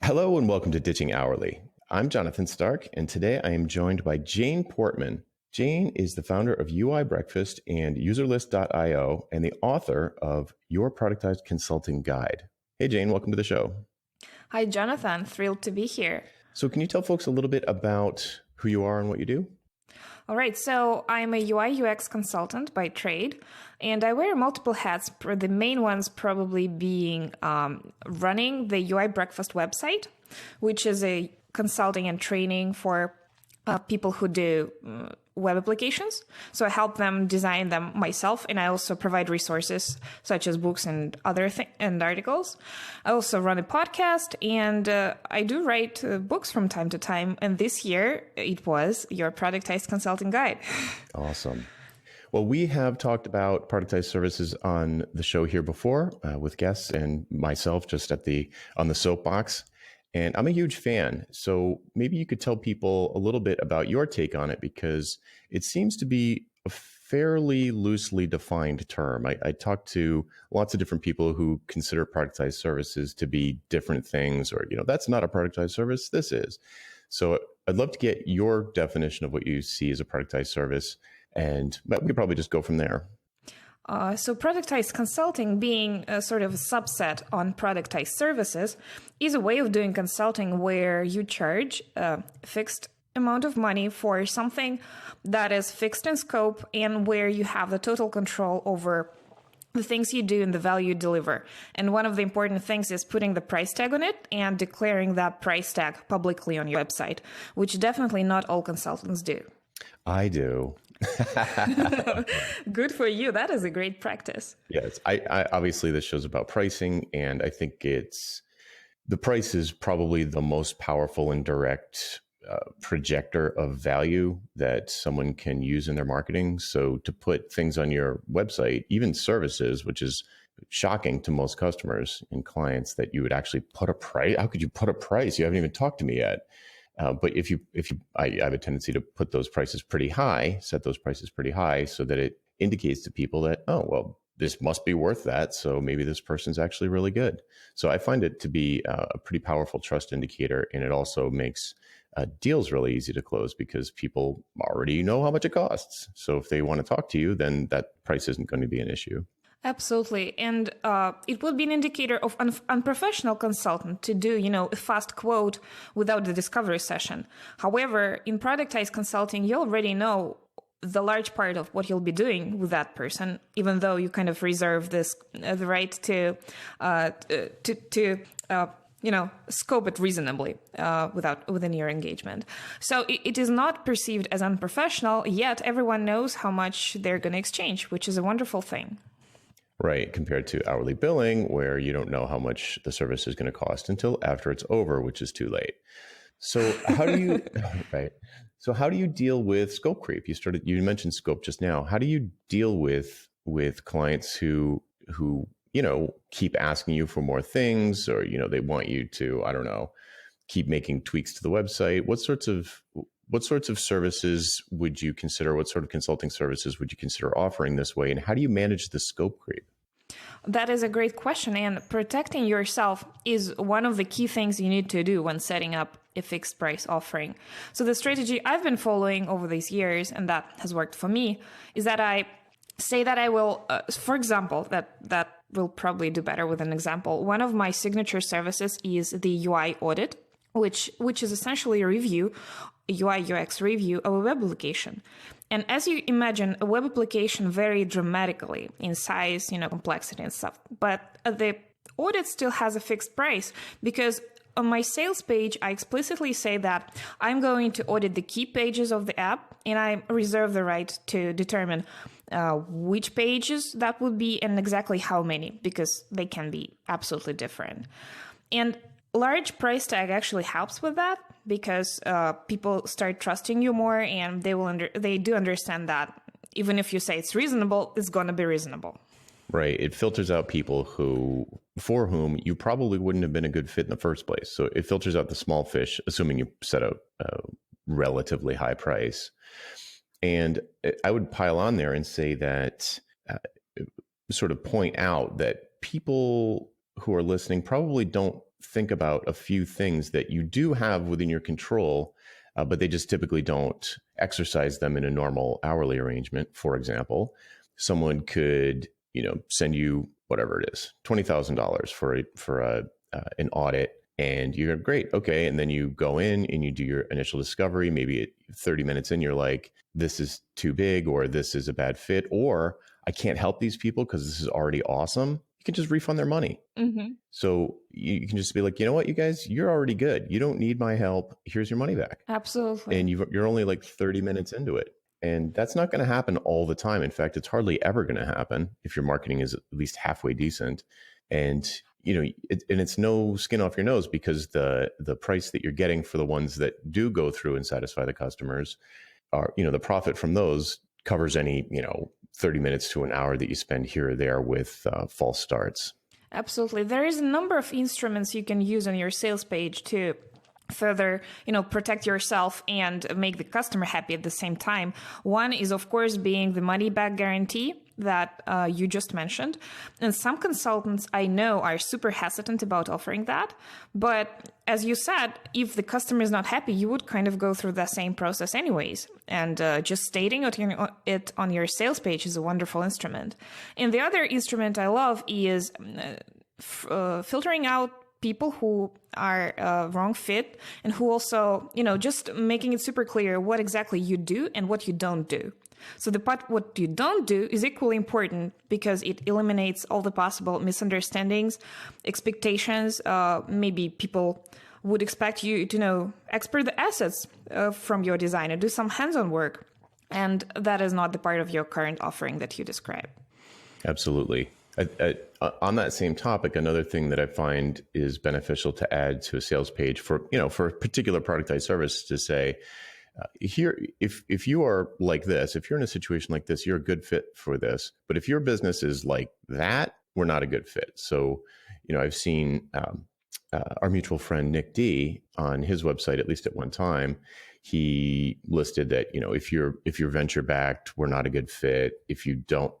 Hello and welcome to Ditching Hourly. I'm Jonathan Stark, and today I am joined by Jane Portman. Jane is the founder of UI Breakfast and userlist.io and the author of Your Productized Consulting Guide. Hey, Jane, welcome to the show. Hi, Jonathan. Thrilled to be here. So can you tell folks a little bit about who you are and what you do? All right, so I'm a UI UX consultant by trade, and I wear multiple hats, the main ones probably being running the UI Breakfast website, which is a consulting and training for people who do web applications. So I help them design them myself, and I also provide resources such as books and other and articles. I also run a podcast, and I do write books from time to time. And this year, it was Your Productized Consulting Guide. Awesome. Well, we have talked about productized services on the show here before with guests and myself just on the soapbox. And I'm a huge fan. So maybe you could tell people a little bit about your take on it, because it seems to be a fairly loosely defined term. I talked to lots of different people who consider productized services to be different things, or, that's not a productized service, this is. So I'd love to get your definition of what you see as a productized service, and we could probably just go from there. So productized consulting, being a sort of a subset on productized services, is a way of doing consulting where you charge a fixed amount of money for something that is fixed in scope and where you have the total control over the things you do and the value you deliver. And one of the important things is putting the price tag on it and declaring that price tag publicly on your website, which definitely not all consultants do. I do. Good for you. That is a great practice. Yes. I obviously this show's about pricing, and I think the price is probably the most powerful and direct projector of value that someone can use in their marketing. So to put things on your website, even services, which is shocking to most customers and clients, that you would actually put a price. How could you put a price? You haven't even talked to me yet. But I have a tendency to put those prices pretty high, set those prices pretty high, so that it indicates to people that, oh, well, this must be worth that. So maybe this person's actually really good. So I find it to be a pretty powerful trust indicator. And it also makes deals really easy to close, because people already know how much it costs. So if they want to talk to you, then that price isn't going to be an issue. Absolutely. And it would be an indicator of unprofessional consultant to do, a fast quote without the discovery session. However, in productized consulting, you already know the large part of what you'll be doing with that person, even though you kind of reserve the right to scope it reasonably within your engagement. So it is not perceived as unprofessional, yet everyone knows how much they're going to exchange, which is a wonderful thing. Right, compared to hourly billing, where you don't know how much the service is going to cost until after it's over, which is too late. So how do you right? So how do you deal with scope creep? You mentioned scope just now. How do you deal with clients who keep asking you for more things, or they want you to, I don't know, keep making tweaks to the website? What sorts of services would you consider? What sort of consulting services would you consider offering this way? And how do you manage the scope creep? That is a great question. And protecting yourself is one of the key things you need to do when setting up a fixed price offering. So the strategy I've been following over these years, and that has worked for me, is that I say that I will, for example, that will probably do better with an example. One of my signature services is the UI audit, which is essentially a review, a UI UX review of a web application. And as you imagine, a web application vary dramatically in size, complexity and stuff. But the audit still has a fixed price, because on my sales page, I explicitly say that I'm going to audit the key pages of the app, and I reserve the right to determine which pages that would be and exactly how many, because they can be absolutely different. And large price tag actually helps with that, because people start trusting you more, and they do understand that even if you say it's reasonable, it's going to be reasonable. Right. It filters out people for whom you probably wouldn't have been a good fit in the first place. So it filters out the small fish, assuming you set a relatively high price. And I would pile on there and say that sort of point out that people who are listening probably don't think about a few things that you do have within your control, but they just typically don't exercise them in a normal hourly arrangement. For example, someone could, send you whatever it is, $20,000 for an audit, and you're great, okay. And then you go in and you do your initial discovery. Maybe at 30 minutes in, you're like, this is too big, or this is a bad fit, or I can't help these people because this is already awesome. You can just refund their money. Mm-hmm. So you can just be like, you know what, you guys, you're already good. You don't need my help. Here's your money back. Absolutely. And you're only like 30 minutes into it. And that's not going to happen all the time. In fact, it's hardly ever going to happen if your marketing is at least halfway decent. And, it's no skin off your nose, because the price that you're getting for the ones that do go through and satisfy the customers are, the profit from those covers any, 30 minutes to an hour that you spend here or there with false starts. Absolutely. There is a number of instruments you can use on your sales page to further, protect yourself and make the customer happy at the same time. One is, of course, being the money back guarantee that you just mentioned. And some consultants I know are super hesitant about offering that. But as you said, if the customer is not happy, you would kind of go through the same process anyways. And just stating it on your sales page is a wonderful instrument. And the other instrument I love is filtering out people who are wrong fit, and who also, just making it super clear what exactly you do and what you don't do. So the part what you don't do is equally important, because it eliminates all the possible misunderstandings, expectations. Maybe people would expect you to export the assets from your design and do some hands-on work. And that is not the part of your current offering that you describe. Absolutely. On that same topic, another thing that I find is beneficial to add to a sales page for a particular productized service, to say, here, if you are like this, if you're in a situation like this, you're a good fit for this. But if your business is like that, we're not a good fit. So, I've seen our mutual friend Nick D on his website, at least at one time, he listed that, if you're venture backed, we're not a good fit. If you don't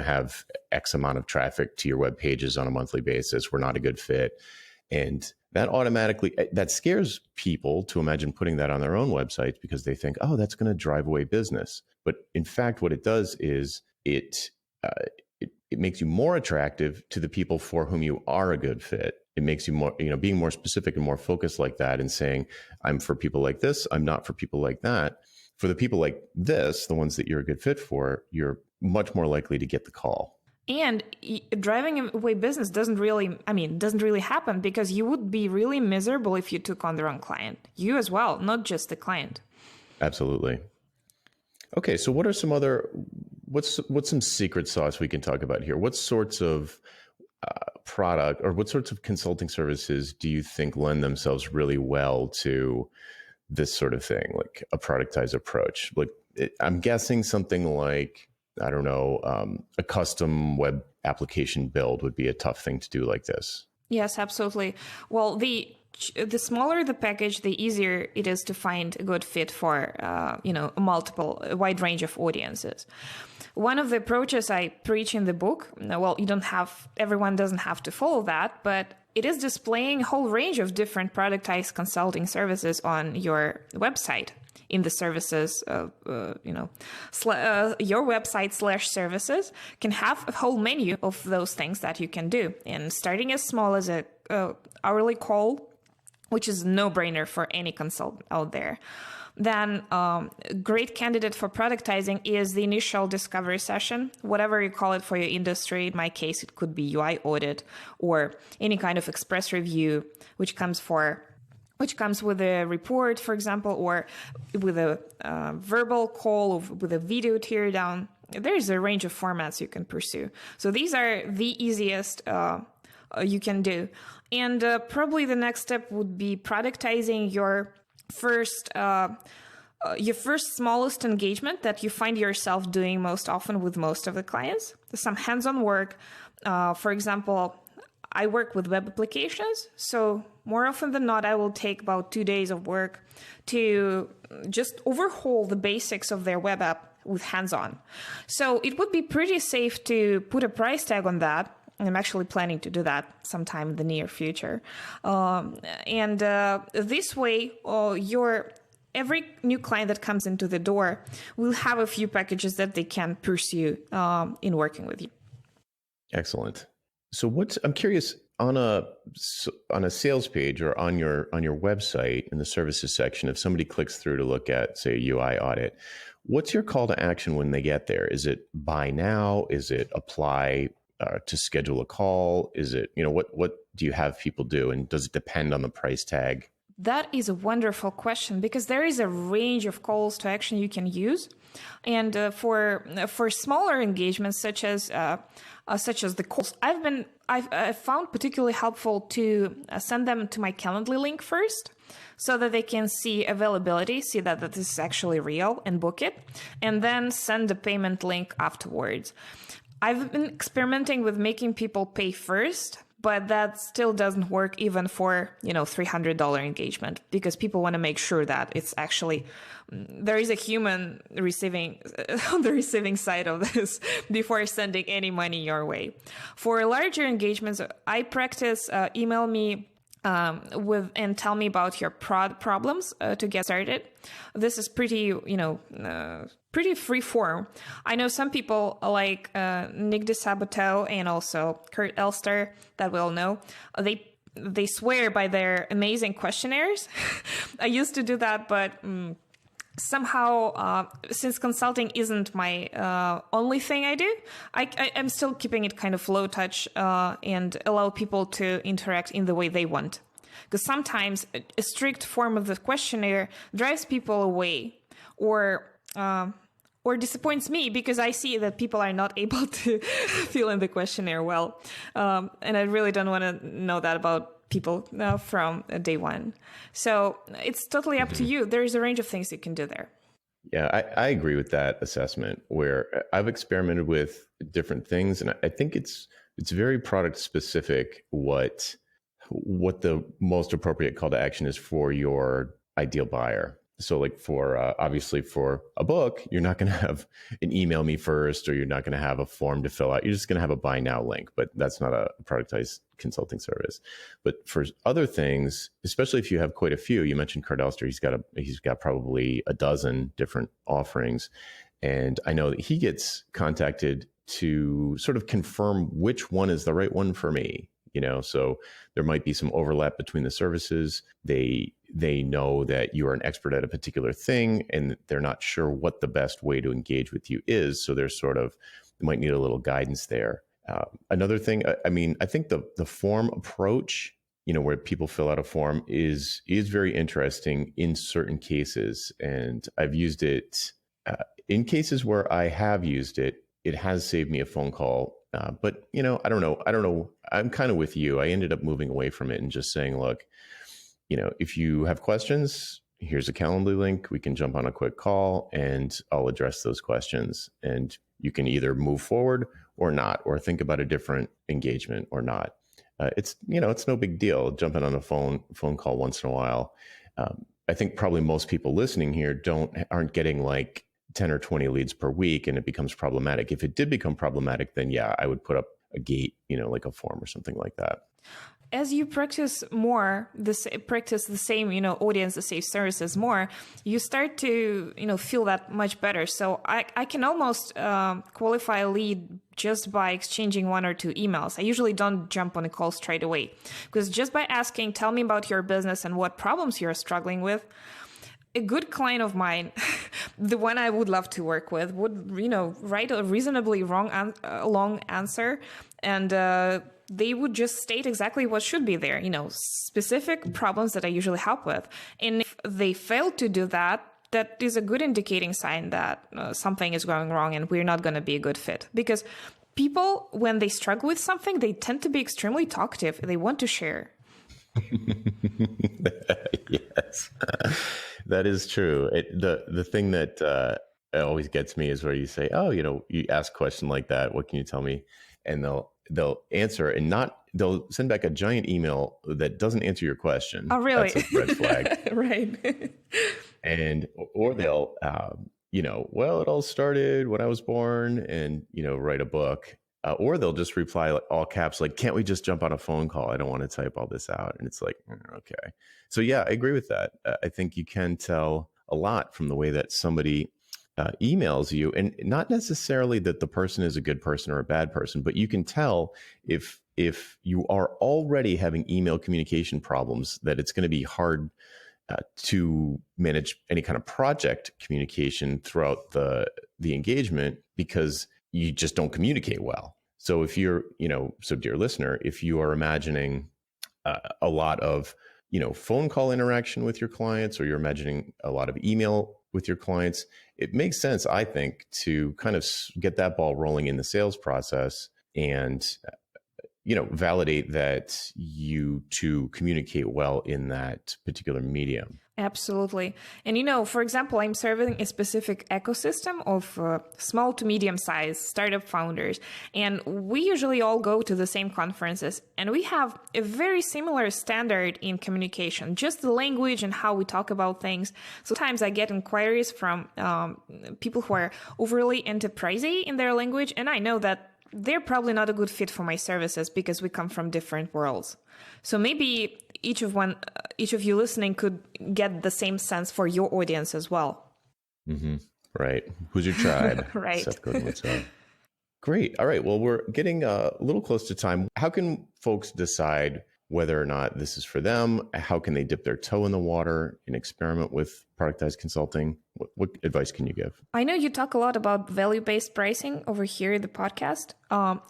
have X amount of traffic to your web pages on a monthly basis, we're not a good fit. And that scares people to imagine putting that on their own websites, because they think, oh, that's going to drive away business. But in fact, what it does is it makes you more attractive to the people for whom you are a good fit. It makes you more, being more specific and more focused like that, and saying, I'm for people like this, I'm not for people like that. For the people like this, the ones that you're a good fit for, you're much more likely to get the call. And driving away business doesn't really happen, because you would be really miserable if you took on the wrong client. You as well, not just the client. Absolutely. Okay, so what are what's some secret sauce we can talk about here? What sorts of product, or what sorts of consulting services do you think lend themselves really well to this sort of thing, like a productized approach? Like, I'm guessing something like, I don't know, a custom web application build would be a tough thing to do like this. Yes, absolutely. Well, the smaller the package, the easier it is to find a good fit for, a wide range of audiences. One of the approaches I preach in the book, well, everyone doesn't have to follow that, but it is displaying a whole range of different productized consulting services on your website. In the services, your website /services can have a whole menu of those things that you can do. And starting as small as a hourly call, which is a no-brainer for any consultant out there. Then a great candidate for productizing is the initial discovery session, whatever you call it for your industry. In my case, it could be UI audit or any kind of express review, which comes with a report, for example, or with a verbal call, or with a video teardown. There's a range of formats you can pursue. So these are the easiest you can do. And probably the next step would be productizing your first smallest engagement that you find yourself doing most often with most of the clients. Some hands-on work. For example, I work with web applications, so more often than not, I will take about 2 days of work to just overhaul the basics of their web app with hands-on. So it would be pretty safe to put a price tag on that I'm actually planning to do that sometime in the near future. And this way, every new client that comes into the door will have a few packages that they can pursue in working with you. Excellent. So I'm curious, on a sales page or on your website in the services section, if somebody clicks through to look at, say, a UI audit, what's your call to action when they get there? Is it buy now? Is it apply to schedule a call? Is it, what do you have people do? And does it depend on the price tag? That is a wonderful question, because there is a range of calls to action you can use. And for smaller engagements, such as the calls, I've found particularly helpful to send them to my Calendly link first, so that they can see availability, see that this is actually real, and book it, and then send the payment link afterwards. I've been experimenting with making people pay first, but that still doesn't work even for, $300 engagement, because people want to make sure that it's actually, there is a human on the receiving side of this before sending any money your way. For larger engagements, I practice email me and tell me about your problems to get started. This is pretty free form. I know some people like Nick DeSabato and also Kurt Elster that we'll know. They swear by their amazing questionnaires. I used to do that, but somehow, since consulting isn't my only thing I do, I'm still keeping it kind of low touch and allow people to interact in the way they want. Because sometimes a strict form of the questionnaire drives people away, or disappoints me, because I see that people are not able to fill in the questionnaire well. And I really don't want to know that about people from day one. So it's totally up to you. There is a range of things you can do there. Yeah, I agree with that assessment, where I've experimented with different things, and I think it's very product specific what the most appropriate call to action is for your ideal buyer. So like obviously for a book, you're not going to have an email me first, or you're not going to have a form to fill out. You're just going to have a buy now link, but that's not a productized consulting service. But for other things, especially if you have quite a few, you mentioned Kurt Elster, he's got probably a dozen different offerings. And I know that he gets contacted to sort of confirm which one is the right one for me. So there might be some overlap between the services. They know that you are an expert at a particular thing, and they're not sure what the best way to engage with you is. So there's they might need a little guidance there. Another thing, I think the form approach, where people fill out a form is very interesting in certain cases. And I've used it in cases where I have used it. It has saved me a phone call. But, I don't know. I'm kind of with you. I ended up moving away from it and just saying, look, if you have questions, here's a Calendly link. We can jump on a quick call and I'll address those questions. And you can either move forward or not, or think about a different engagement or not. It's no big deal jumping on a phone call once in a while. I think probably most people listening here aren't getting like 10 or 20 leads per week, and it becomes problematic. If it did become problematic, then yeah, I would put up a gate, like a form or something like that. As you practice more, practice the same, audience, the same services more, you start to, feel that much better. So I can almost qualify a lead just by exchanging one or two emails. I usually don't jump on a call straight away, because just by asking, tell me about your business and what problems you're struggling with, a good client of mine, the one I would love to work with, would, write a reasonably long answer, and they would just state exactly what should be there, specific problems that I usually help with. And if they fail to do that, that is a good indicating sign that something is going wrong and we're not going to be a good fit. Because people, when they struggle with something, they tend to be extremely talkative. They want to share. Yes, that is true. The thing that always gets me is where you say, oh, you ask a question like that, what can you tell me? And they'll answer and they'll send back a giant email that doesn't answer your question. Oh, really? That's a red flag. Right. Or they'll, well, it all started when I was born, and, write a book. Or they'll just reply like all caps, like, can't we just jump on a phone call? I don't want to type all this out. And it's like, okay. So yeah, I agree with that. I think you can tell a lot from the way that somebody emails you, and not necessarily that the person is a good person or a bad person, but you can tell if you are already having email communication problems, that it's going to be hard to manage any kind of project communication throughout the engagement, because you just don't communicate well. So if you're, so dear listener, if you are imagining a lot of, phone call interaction with your clients, or you're imagining a lot of email with your clients, it makes sense, I think, to kind of get that ball rolling in the sales process and, validate that you two communicate well in that particular medium. Absolutely. And, for example, I'm serving a specific ecosystem of small to medium sized startup founders. And we usually all go to the same conferences, and we have a very similar standard in communication, just the language and how we talk about things. Sometimes I get inquiries from people who are overly enterprisey in their language, and I know that they're probably not a good fit for my services because we come from different worlds. So maybe each of you listening could get the same sense for your audience as well. Mm-hmm. Right. Who's your tribe? Right. Seth Godin would say. Great. All right. Well, we're getting a little close to time. How can folks decide whether or not this is for them? How can they dip their toe in the water and experiment with productized consulting? What advice can you give? I know you talk a lot about value-based pricing over here in the podcast.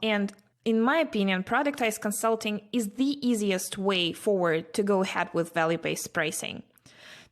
And in my opinion, productized consulting is the easiest way forward to go ahead with value-based pricing,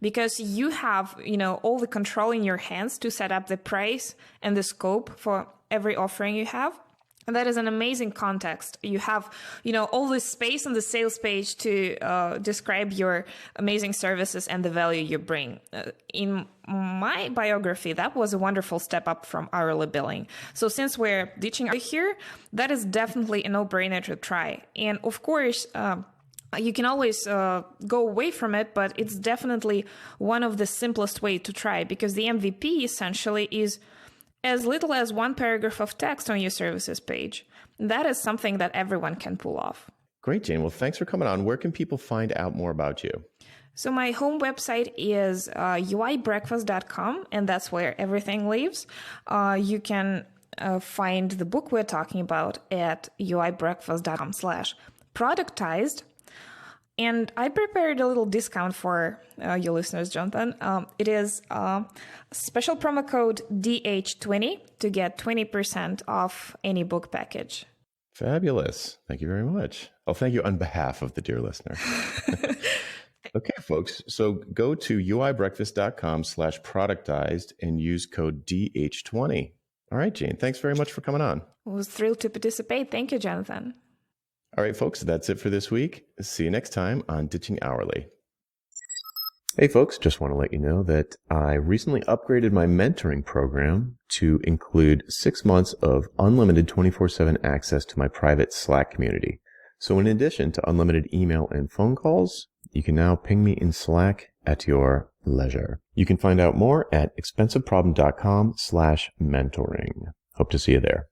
because you have, all the control in your hands to set up the price and the scope for every offering you have. And that is an amazing context. You have, all this space on the sales page to describe your amazing services and the value you bring. In my biography, that was a wonderful step up from hourly billing. So since we're ditching out here, that is definitely a no-brainer to try. And of course, you can always go away from it, but it's definitely one of the simplest way to try, because the MVP essentially is as little as one paragraph of text on your services page. That is something that everyone can pull off. Great, Jane. Well, thanks for coming on. Where can people find out more about you? So my home website is uibreakfast.com, and that's where everything lives. You can find the book we're talking about at uibreakfast.com/productized. And I prepared a little discount for your listeners, Jonathan. It is special promo code DH20 to get 20% off any book package. Fabulous. Thank you very much. I'll thank you on behalf of the dear listener. Okay, folks. So go to uibreakfast.com/productized and use code DH20. All right, Jane. Thanks very much for coming on. I was thrilled to participate. Thank you, Jonathan. All right, folks, that's it for this week. See you next time on Ditching Hourly. Hey, folks, just want to let you know that I recently upgraded my mentoring program to include 6 months of unlimited 24/7 access to my private Slack community. So in addition to unlimited email and phone calls, you can now ping me in Slack at your leisure. You can find out more at expensiveproblem.com/mentoring. Hope to see you there.